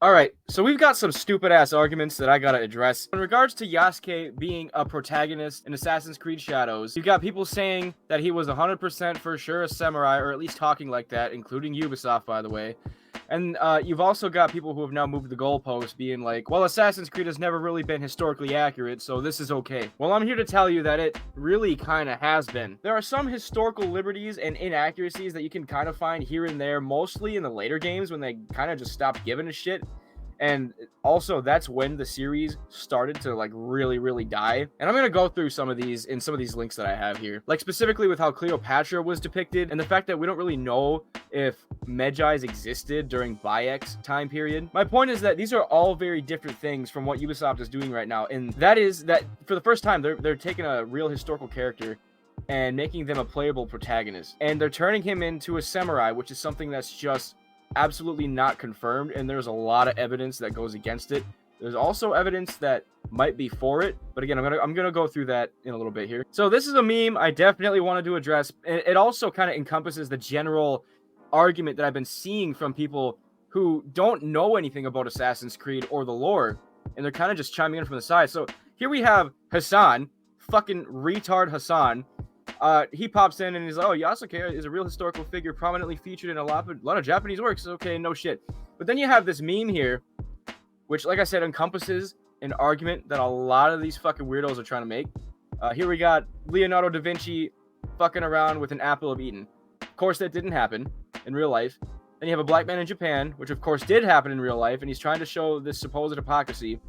Alright, so we've got some stupid-ass arguments that I gotta address. In regards to Yasuke being a protagonist in Assassin's Creed Shadows, you've got people saying that he was 100% for sure a samurai, or at least talking like that, including Ubisoft, by the way. And you've also got people who have now moved the goalpost, being like, well, Assassin's Creed has never really been historically accurate, so this is okay. Well, I'm here to tell you that it really kind of has been. There are some historical liberties and inaccuracies that you can kind of find here and there, mostly in the later games when they kind of just stopped giving a shit. And also, that's when the series started to, like, really die. And I'm gonna go through some of these in some of these links that I have here. Like, specifically with how Cleopatra was depicted, and the fact that we don't really know if Medjais existed during Bayek's time period. My point is that these are all very different things from what Ubisoft is doing right now. And that is that, for the first time, they're taking a real historical character and making them a playable protagonist. And they're turning him into a samurai, which is something that's just absolutely not confirmed, and there's a lot of evidence that goes against it. There's also evidence that might be for it, but again, I'm gonna go through that in a little bit here. So this is a meme I definitely wanted to address. It also kind of encompasses the general argument that I've been seeing from people who don't know anything about Assassin's Creed or the lore, and they're kind of just chiming in from the side. So here we have Hassan, fucking retard Hassan. He pops in and he's like, oh, Yasuke is a real historical figure prominently featured in a lot of Japanese works. Okay, no shit. But then you have this meme here, which, like I said, encompasses an argument that a lot of these fucking weirdos are trying to make. Here we got Leonardo da Vinci fucking around with an apple of Eden. Of course, that didn't happen in real life. Then you have a black man in Japan, which of course did happen in real life, and he's trying to show this supposed hypocrisy.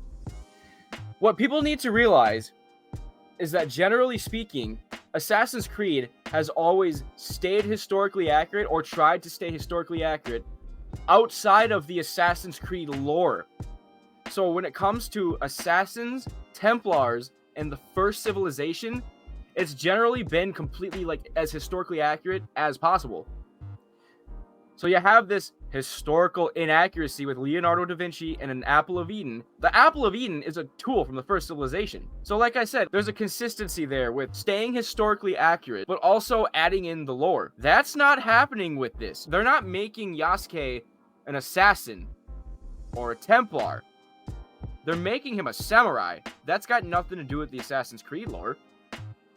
What people need to realize is that, generally speaking, Assassin's Creed has always stayed historically accurate, or tried to stay historically accurate, outside of the Assassin's Creed lore. So when it comes to Assassins, Templars, and the first civilization, it's generally been completely, like, as historically accurate as possible. So you have this historical inaccuracy with Leonardo da Vinci and an Apple of Eden. The Apple of Eden is a tool from the first civilization. So like I said, there's a consistency there with staying historically accurate, but also adding in the lore. That's not happening with this. They're not making Yasuke an assassin or a Templar. They're making him a samurai. That's got nothing to do with the Assassin's Creed lore.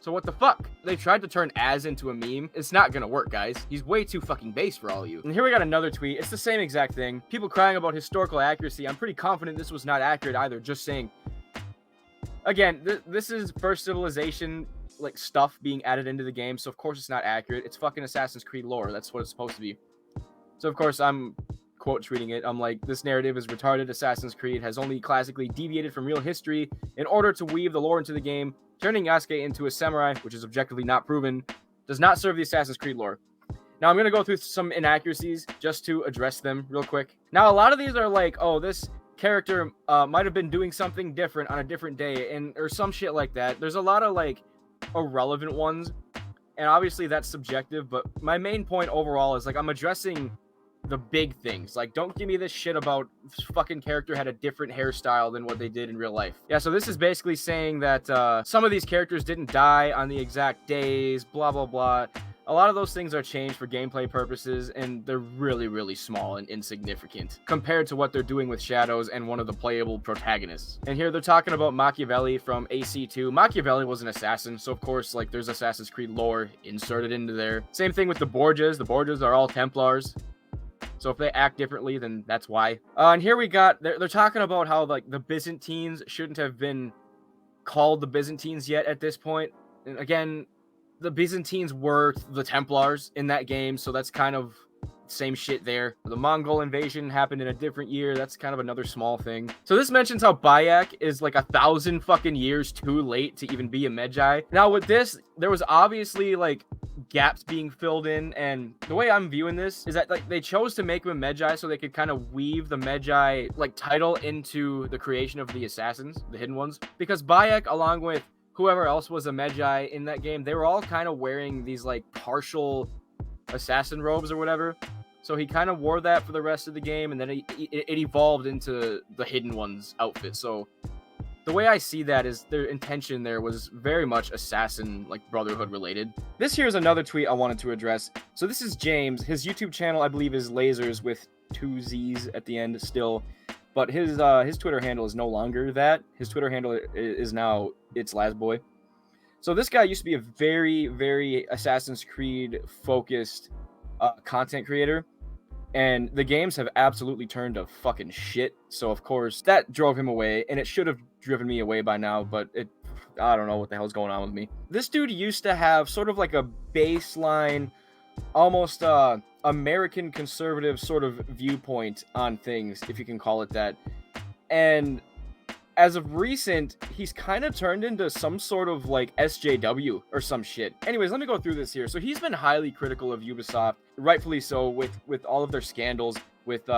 So what the fuck? They tried to turn Az into a meme. It's not gonna work, guys. He's way too fucking base for all of you. And here we got another tweet. It's the same exact thing. People crying about historical accuracy. I'm pretty confident this was not accurate either. Just saying. Again, this is first civilization, like, stuff being added into the game, so of course it's not accurate. It's fucking Assassin's Creed lore. That's what it's supposed to be. So of course I'm quote tweeting it. I'm like, this narrative is retarded. Assassin's Creed has only classically deviated from real history in order to weave the lore into the game. Turning Yasuke into a samurai, which is objectively not proven, does not serve the Assassin's Creed lore. Now, I'm going to go through some inaccuracies just to address them real quick. Now, a lot of these are like, oh, this character might have been doing something different on a different day, and or some shit like that. There's a lot of, like, irrelevant ones, and obviously that's subjective, but my main point overall is, like, I'm addressing the big things. Like, don't give me this shit about fucking character had a different hairstyle than what they did in real life. Yeah, so this is basically saying that some of these characters didn't die on the exact days, blah, blah, blah. A lot of those things are changed for gameplay purposes, and they're really small and insignificant compared to what they're doing with Shadows and one of the playable protagonists. And here they're talking about Machiavelli from AC2. Machiavelli was an assassin, so of course, like, there's Assassin's Creed lore inserted into there. Same thing with the Borgias. The Borgias are all Templars. So if they act differently, then that's why. And here we got, they're talking about how, like, the Byzantines shouldn't have been called the Byzantines yet at this point. And again, the Byzantines were the Templars in that game, so that's kind of same shit there. The Mongol invasion happened in a different year. That's kind of another small thing. So this mentions how Bayek is like 1,000 fucking years too late to even be a Medjai. Now with this, there was obviously, like, gaps being filled in, and the way I'm viewing this is that, like, they chose to make him a Medjai so they could kind of weave the Medjai, like, title into the creation of the assassins, the hidden ones, because Bayek, along with whoever else was a Medjai in that game, they were all kind of wearing these, like, partial assassin robes or whatever. So he kind of wore that for the rest of the game, and then it evolved into the hidden ones outfit. So the way I see that is their intention there was very much assassin, like, brotherhood related. This here is another tweet I wanted to address. So this is James. His YouTube channel, I believe, is Lasers with 2 Z's at the end still. but his Twitter handle is no longer that. His Twitter handle is now It's Lasboy. So this guy used to be a very, very Assassin's Creed focused content creator, and the games have absolutely turned to fucking shit. So of course that drove him away, and it should have driven me away by now, but I don't know what the hell's going on with me. This dude used to have sort of like a baseline, almost American conservative sort of viewpoint on things, if you can call it that. And as of recent, he's kind of turned into some sort of like SJW or some shit. Anyways, let me go through this here. So he's been highly critical of Ubisoft, rightfully so, with all of their scandals, with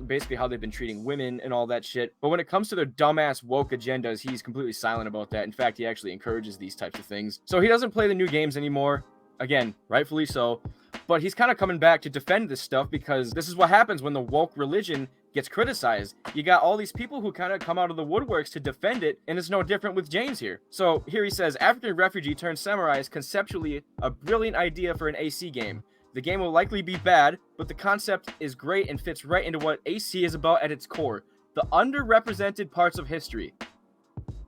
basically how they've been treating women and all that shit. But when it comes to their dumbass woke agendas, he's completely silent about that. In fact, he actually encourages these types of things. So he doesn't play the new games anymore. Again, rightfully so. But he's kind of coming back to defend this stuff, because this is what happens when the woke religion gets criticized. You got all these people who kind of come out of the woodworks to defend it, and it's no different with James here. So here he says, African refugee turned samurai is conceptually a brilliant idea for an AC game. The game will likely be bad, but the concept is great and fits right into what AC is about at its core. The underrepresented parts of history.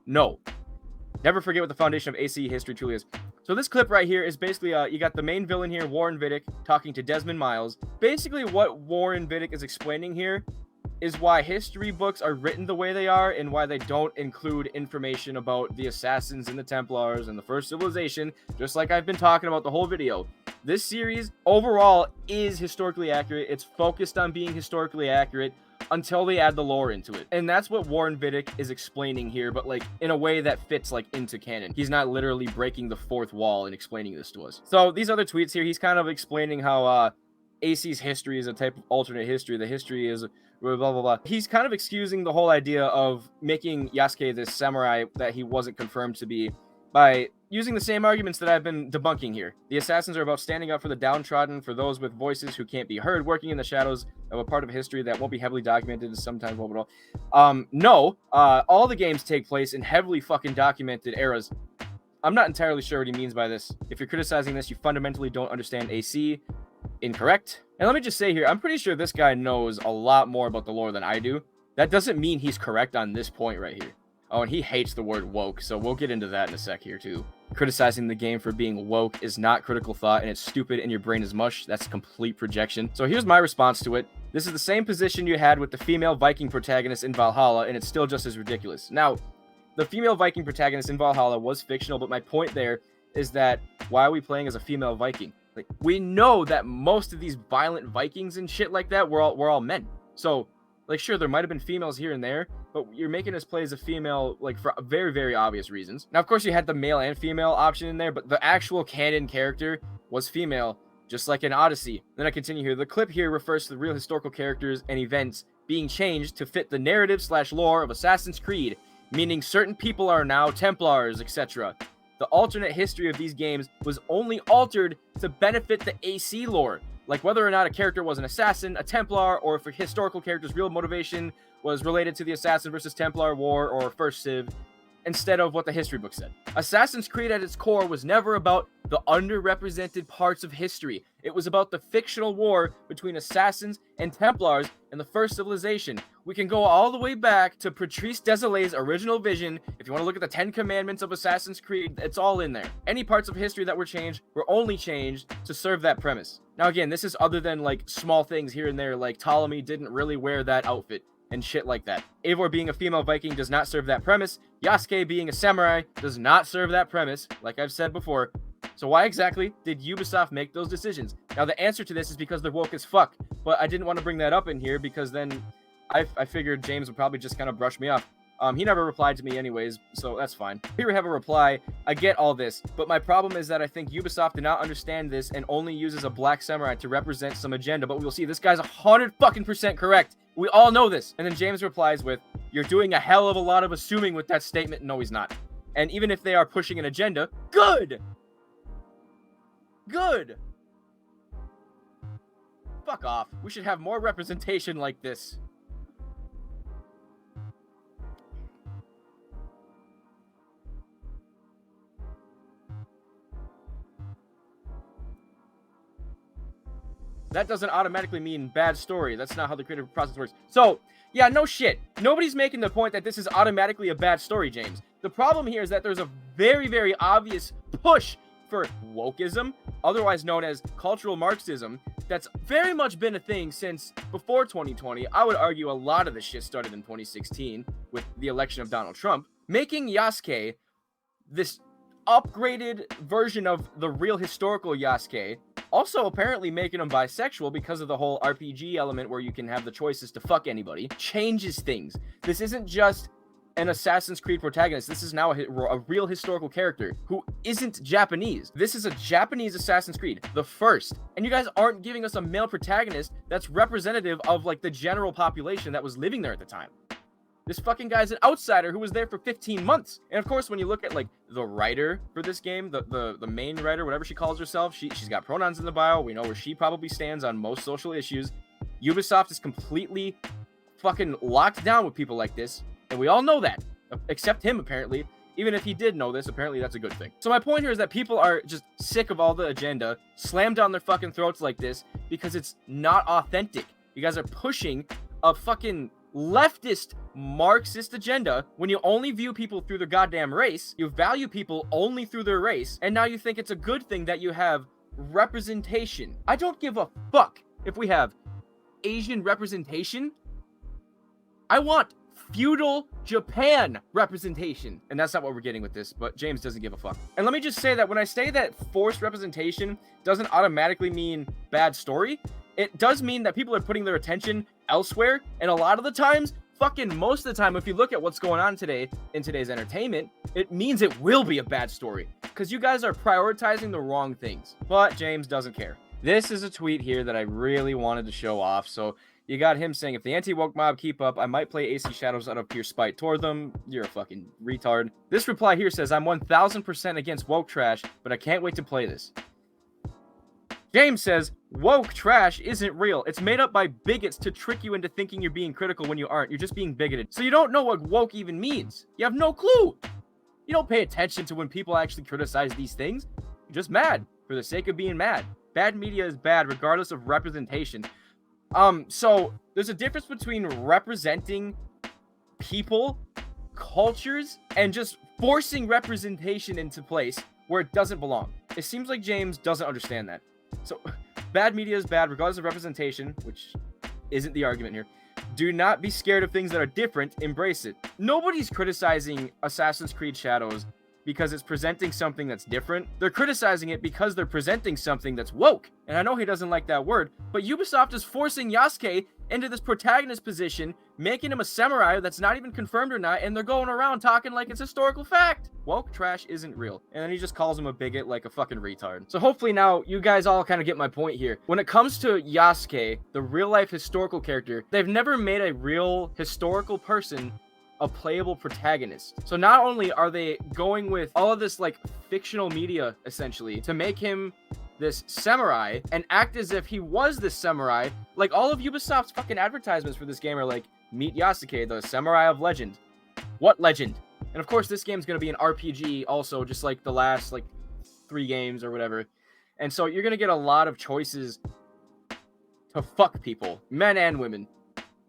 No. Never forget what the foundation of AC history truly is. So this clip right here is basically, you got the main villain here, Warren Vidic, talking to Desmond Miles. Basically what Warren Vidic is explaining here is why history books are written the way they are, and why they don't include information about the Assassins and the Templars and the First Civilization, just like I've been talking about the whole video. This series overall is historically accurate. It's focused on being historically accurate until they add the lore into it. And that's what Warren Vidic is explaining here, but like in a way that fits like into canon. He's not literally breaking the fourth wall and explaining this to us. So these other tweets here, he's kind of explaining how AC's history is a type of alternate history. The history is blah, blah, blah. He's kind of excusing the whole idea of making Yasuke this samurai that he wasn't confirmed to be by using the same arguments that I've been debunking here. The Assassins are about standing up for the downtrodden, for those with voices who can't be heard, working in the shadows of a part of history that won't be heavily documented and sometimes blah, blah, blah. No, all the games take place in heavily fucking documented eras. I'm not entirely sure what he means by this. If you're criticizing this, you fundamentally don't understand AC. Incorrect. And let me just say here, I'm pretty sure this guy knows a lot more about the lore than I do. That doesn't mean he's correct on this point right here. Oh, and he hates the word woke, so we'll get into that in a sec here too. Criticizing the game for being woke is not critical thought, and it's stupid and your brain is mush. That's complete projection. So here's my response to it. This is the same position you had with the female Viking protagonist in Valhalla, and it's still just as ridiculous. Now, the female Viking protagonist in Valhalla was fictional, but my point there is that why are we playing as a female Viking? Like, we know that most of these violent Vikings and shit like that were all men. So, like, sure, there might have been females here and there, but you're making us play as a female, like, for very, very obvious reasons. Now, of course, you had the male and female option in there, but the actual canon character was female, just like in Odyssey. Then I continue here. The clip here refers to the real historical characters and events being changed to fit the narrative/lore of Assassin's Creed, meaning certain people are now Templars, etc. The alternate history of these games was only altered to benefit the AC lore, like whether or not a character was an assassin, a Templar, or if a historical character's real motivation was related to the Assassin versus Templar War or First Civ, instead of what the history book said. Assassin's Creed at its core was never about the underrepresented parts of history. It was about the fictional war between assassins and Templars in the First Civilization. We can go all the way back to Patrice Désilé's original vision. If you want to look at the 10 Commandments of Assassin's Creed, it's all in there. Any parts of history that were changed were only changed to serve that premise. Now again, this is other than like small things here and there, like Ptolemy didn't really wear that outfit and shit like that. Eivor being a female Viking does not serve that premise. Yasuke being a samurai does not serve that premise, like I've said before. So why exactly did Ubisoft make those decisions? Now the answer to this is because they're woke as fuck, but I didn't want to bring that up in here because then I figured James would probably just kind of brush me off. He never replied to me anyways, so that's fine. Here we have a reply. I get all this, but my problem is that I think Ubisoft did not understand this and only uses a black samurai to represent some agenda, but we'll see. This guy's 100% correct. We all know this. And then James replies with, you're doing a hell of a lot of assuming with that statement. No, he's not. And even if they are pushing an agenda, good! Good! Fuck off. We should have more representation like this. that doesn't automatically mean bad story. That's not how the creative process works. So, yeah, no shit. Nobody's making the point that this is automatically a bad story, James. The problem here is that there's a very, very obvious push for wokeism, otherwise known as cultural Marxism, that's very much been a thing since before 2020. I would argue a lot of the shit started in 2016 with the election of Donald Trump, making Yasuke this upgraded version of the real historical Yasuke, also apparently making him bisexual because of the whole RPG element where you can have the choices to fuck anybody, changes things. This isn't just an Assassin's Creed protagonist. This is now a real historical character who isn't Japanese. This is a Japanese Assassin's Creed, the first. And you guys aren't giving us a male protagonist that's representative of like the general population that was living there at the time. This fucking guy's an outsider who was there for 15 months. And of course, when you look at like the writer for this game, the main writer, whatever she calls herself, she's got pronouns in the bio. We know where she probably stands on most social issues. Ubisoft is completely fucking locked down with people like this. And we all know that, except him, apparently. Even if he did know this, apparently that's a good thing. So my point here is that people are just sick of all the agenda, slammed down their fucking throats like this, because it's not authentic. You guys are pushing a fucking leftist Marxist agenda when you only view people through their goddamn race, you value people only through their race, and now you think it's a good thing that you have representation. I don't give a fuck if we have Asian representation. I want feudal Japan representation. And that's not what we're getting with this, but James doesn't give a fuck. And let me just say that when I say that forced representation doesn't automatically mean bad story, it does mean that people are putting their attention elsewhere. And a lot of the times, fucking most of the time, if you look at what's going on today in today's entertainment, it means it will be a bad story because you guys are prioritizing the wrong things. But James doesn't care. This is a tweet here that I really wanted to show off. So you got him saying, if the anti-woke mob keep up, I might play AC Shadows out of pure spite toward them. You're a fucking retard. This reply here says, I'm 1000% against woke trash, but I can't wait to play this. James says, woke trash isn't real. It's made up by bigots to trick you into thinking you're being critical when you aren't. You're just being bigoted. So you don't know what woke even means. You have no clue. You don't pay attention to when people actually criticize these things. You're just mad for the sake of being mad. Bad media is bad regardless of representation. So there's a difference between representing people, cultures, and just forcing representation into place where it doesn't belong. It seems like James doesn't understand that. So bad media is bad regardless of representation, which isn't the argument here. Do not be scared of things that are different. Embrace it. Nobody's criticizing Assassin's Creed Shadows because it's presenting something that's different. They're criticizing it because they're presenting something that's woke. And I know he doesn't like that word, but Ubisoft is forcing Yasuke into this protagonist position, making him a samurai that's not even confirmed or not, and they're going around talking like it's historical fact. Woke trash isn't real. And then he just calls him a bigot like a fucking retard. So hopefully now you guys all kind of get my point here. When it comes to Yasuke, the real life historical character, they've never made a real historical person a playable protagonist. So not only are they going with all of this like fictional media essentially to make him this samurai and act as if he was this samurai, like all of Ubisoft's fucking advertisements for this game are like, meet Yasuke, the samurai of legend. What legend? And of course this game's gonna be an RPG also, just like the last like 3 games or whatever. And so you're gonna get a lot of choices to fuck people, men and women.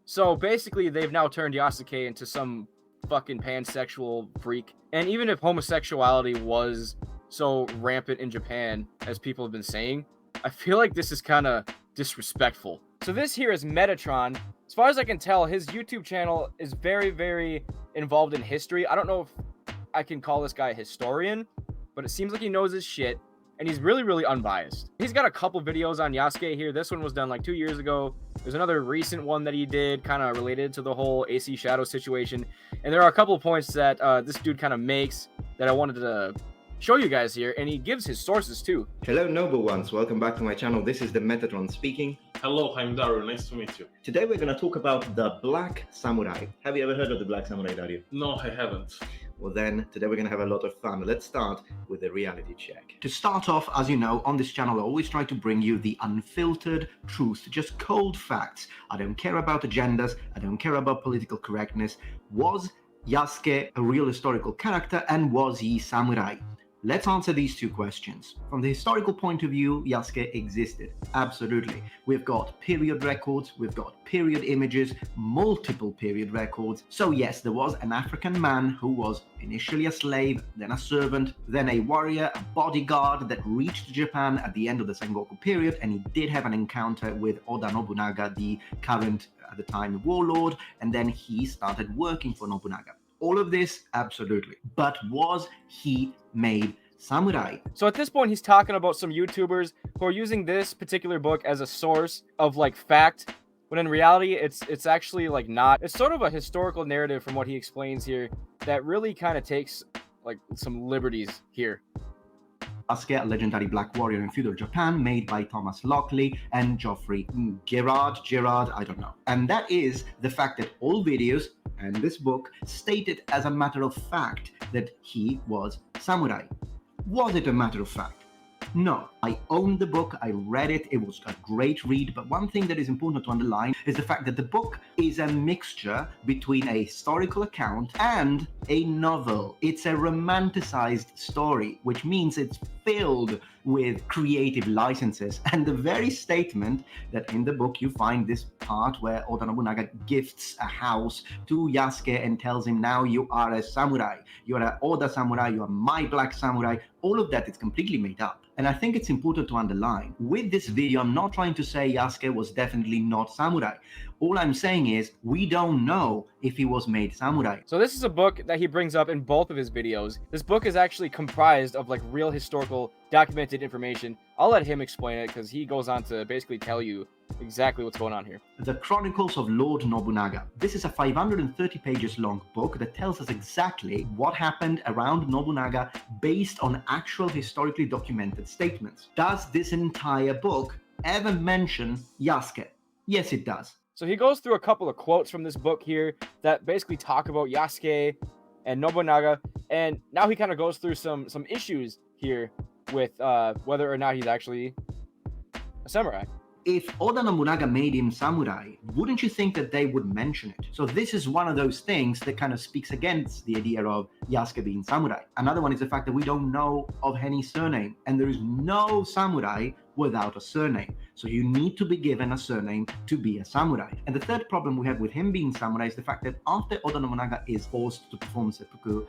So basically, they've now turned Yasuke into some fucking pansexual freak. And even if homosexuality was so rampant in Japan, as people have been saying, I feel like this is kind of disrespectful. So this here is Metatron. As far as I can tell, his YouTube channel is very, very involved in history. I don't know if I can call this guy a historian, but it seems like he knows his shit. And he's really, really unbiased. He's got a couple videos on Yasuke here. This one was done like 2 years ago. There's another recent one that he did kind of related to the whole AC Shadow situation. And there are a couple of points that this dude kind of makes that I wanted to show you guys here. And he gives his sources too. Hello, noble ones. Welcome back to my channel. This is the Metatron speaking. Hello, I'm Dario. Nice to meet you. Today we're going to talk about the Black Samurai. Have you ever heard of the Black Samurai, Dario? No, I haven't. Well then, today we're going to have a lot of fun. Let's start with a reality check. To start off, as you know, on this channel I always try to bring you the unfiltered truth, just cold facts. I don't care about agendas, I don't care about political correctness. Was Yasuke a real historical character, and was he samurai? let's answer these two questions. From the historical point of view, Yasuke existed. Absolutely. We've got period records, we've got period images, multiple period records. So yes, there was an African man who was initially a slave, then a servant, then a warrior, a bodyguard that reached Japan at the end of the Sengoku period, and he did have an encounter with Oda Nobunaga, the current, at the time, warlord, and then he started working for Nobunaga. All of this, absolutely. But was he made samurai? So at this point, he's talking about some YouTubers who are using this particular book as a source of like fact, when in reality, it's actually like not. It's sort of a historical narrative from what he explains here that really kind of takes like some liberties here. Yasuke, a legendary black warrior in feudal Japan, made by Thomas Lockley and Geoffrey Gerard, I don't know. And that is the fact that all videos and this book stated as a matter of fact that he was samurai. Was it a matter of fact? No. I owned the book, I read it, it was a great read, but one thing that is important to underline is the fact that the book is a mixture between a historical account and a novel. It's a romanticized story, which means it's filled with creative licenses. And the very statement that in the book you find this part where Oda Nobunaga gifts a house to Yasuke and tells him, now you are a samurai, you are an Oda samurai, you are my black samurai, all of that is completely made up. And I think it's important to underline, with this video, I'm not trying to say Yasuke was definitely not samurai. All I'm saying is, we don't know if he was made samurai. So this is a book that he brings up in both of his videos. This book is actually comprised of like real historical documented information. I'll let him explain it because he goes on to basically tell you exactly what's going on here. The Chronicles of Lord Nobunaga. This is a 530 pages long book that tells us exactly what happened around Nobunaga based on actual historically documented statements. Does this entire book ever mention Yasuke? Yes, it does. So he goes through a couple of quotes from this book here that basically talk about Yasuke and Nobunaga, and now he kind of goes through some issues here with whether or not he's actually a samurai. If Oda Nobunaga made him samurai, wouldn't you think that they would mention it? So this is one of those things that kind of speaks against the idea of Yasuke being samurai. Another one is the fact that we don't know of any surname, and there is no samurai without a surname. So you need to be given a surname to be a samurai. And the third problem we have with him being samurai is the fact that after Oda Nobunaga is forced to perform seppuku,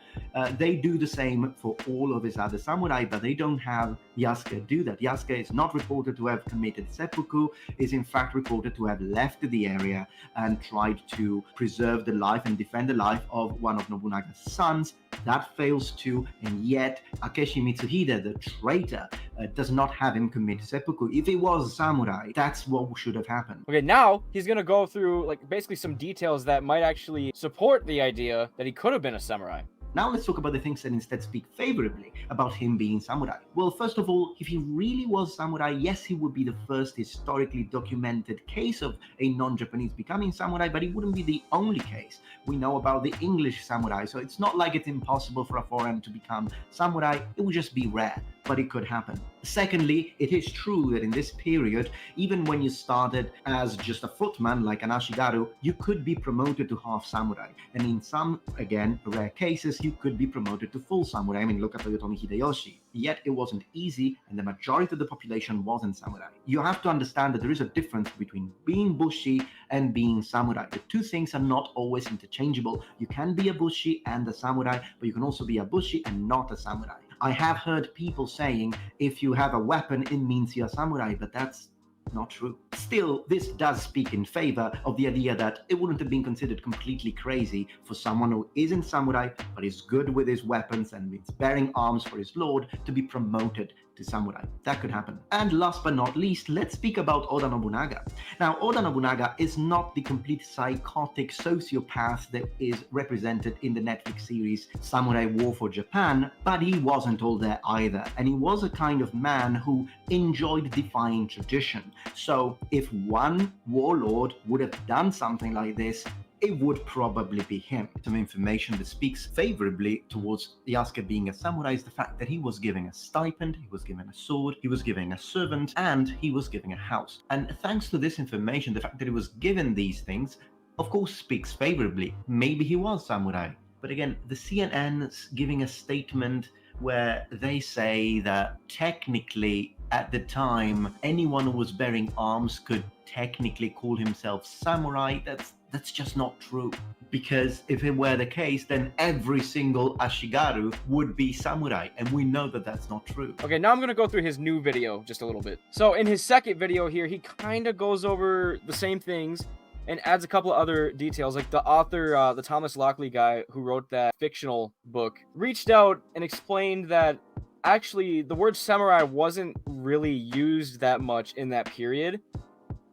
they do the same for all of his other samurai, but they don't have Yasuke do that. Yasuke is not reported to have committed seppuku, is in fact reported to have left the area and tried to preserve the life and defend the life of one of Nobunaga's sons. That fails too, and yet Akechi Mitsuhide, the traitor, does not have him commit seppuku. If he was samurai, that's what should have happened. Okay, now he's gonna go through like basically some details that might actually support the idea that he could have been a samurai. Now let's talk about the things that instead speak favorably about him being samurai. Well, first of all, if he really was samurai, yes, he would be the first historically documented case of a non-Japanese becoming samurai, but it wouldn't be the only case. We know about the English samurai, so it's not like it's impossible for a foreigner to become samurai. It would just be rare, but it could happen. Secondly, it is true that in this period, even when you started as just a footman like an Ashigaru, you could be promoted to half samurai. And in some, again, rare cases, you could be promoted to full samurai. I mean, look at Toyotomi Hideyoshi. Yet it wasn't easy, and the majority of the population wasn't samurai. You have to understand that there is a difference between being bushi and being samurai. The two things are not always interchangeable. You can be a bushi and a samurai, but you can also be a bushi and not a samurai. I have heard people saying, if you have a weapon, it means you're a samurai, but that's not true. Still, this does speak in favor of the idea that it wouldn't have been considered completely crazy for someone who isn't samurai, but is good with his weapons and is bearing arms for his lord to be promoted to samurai. That could happen. And last but not least, let's speak about Oda Nobunaga. Now, Oda Nobunaga is not the complete psychotic sociopath that is represented in the Netflix series Samurai War for Japan, but he wasn't all there either. And he was a kind of man who enjoyed defying tradition. So if one warlord would have done something like this, it would probably be him. Some information that speaks favorably towards Yasuke being a samurai is the fact that he was given a stipend, he was given a sword, he was given a servant, and he was given a house. And thanks to this information, the fact that he was given these things, of course, speaks favorably. Maybe he was samurai. But again, the CNN's giving a statement where they say that technically at the time anyone who was bearing arms could technically call himself samurai. That's just not true. Because if it were the case, then every single Ashigaru would be samurai, and we know that that's not true. Okay, now I'm gonna go through his new video just a little bit. So in his second video here, he kind of goes over the same things and adds a couple of other details. Like the author, the Thomas Lockley guy who wrote that fictional book, reached out and explained that actually the word samurai wasn't really used that much in that period,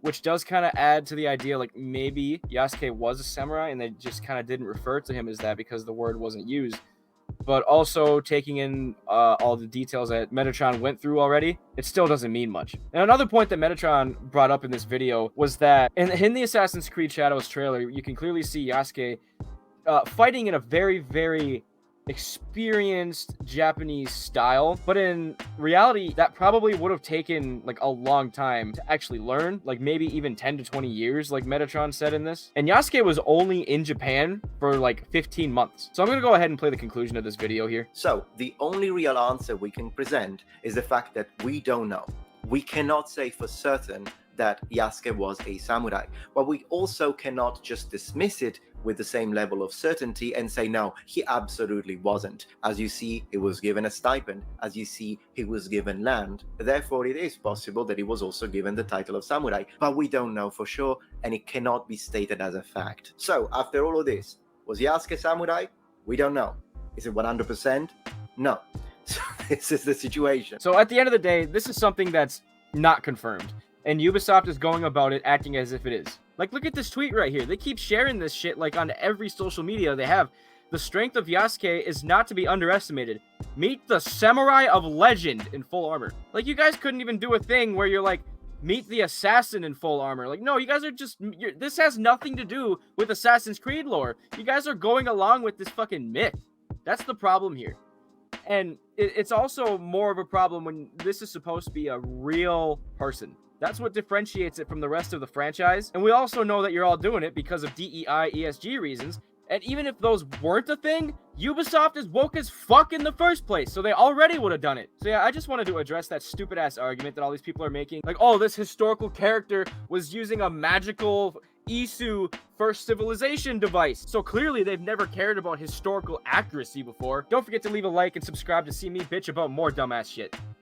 which does kind of add to the idea like maybe Yasuke was a samurai and they just kind of didn't refer to him as that because the word wasn't used. But also taking in all the details that Metatron went through already, it still doesn't mean much. And another point that Metatron brought up in this video was that in the Assassin's Creed Shadows trailer, you can clearly see Yasuke fighting in a very, very experienced Japanese style, but in reality that probably would have taken like a long time to actually learn, like maybe even 10 to 20 years like Metatron said in this. And Yasuke was only in Japan for like 15 months. So I'm gonna go ahead and play the conclusion of this video here. So the only real answer we can present is the fact that we don't know. We cannot say for certain that Yasuke was a samurai, but we also cannot just dismiss it with the same level of certainty and say, no, he absolutely wasn't. As you see, he was given a stipend. As you see, he was given land. Therefore, it is possible that he was also given the title of samurai, but we don't know for sure, and it cannot be stated as a fact. So, after all of this, was Yasuke samurai? We don't know. Is it 100%? No. So, this is the situation. So at the end of the day, this is something that's not confirmed, and Ubisoft is going about it acting as if it is. Like, look at this tweet right here. They keep sharing this shit like on every social media they have. The strength of Yasuke is not to be underestimated. Meet the samurai of legend in full armor. Like, you guys couldn't even do a thing where you're like, meet the assassin in full armor. Like, no, you guys are just, this has nothing to do with Assassin's Creed lore. You guys are going along with this fucking myth. That's the problem here. And it's also more of a problem when this is supposed to be a real person. That's what differentiates it from the rest of the franchise. And we also know that you're all doing it because of DEI, ESG reasons. And even if those weren't a thing, Ubisoft is woke as fuck in the first place. So they already would have done it. So yeah, I just wanted to address that stupid ass argument that all these people are making. Like, oh, this historical character was using a magical Isu first civilization device. So clearly they've never cared about historical accuracy before. Don't forget to leave a like and subscribe to see me bitch about more dumbass shit.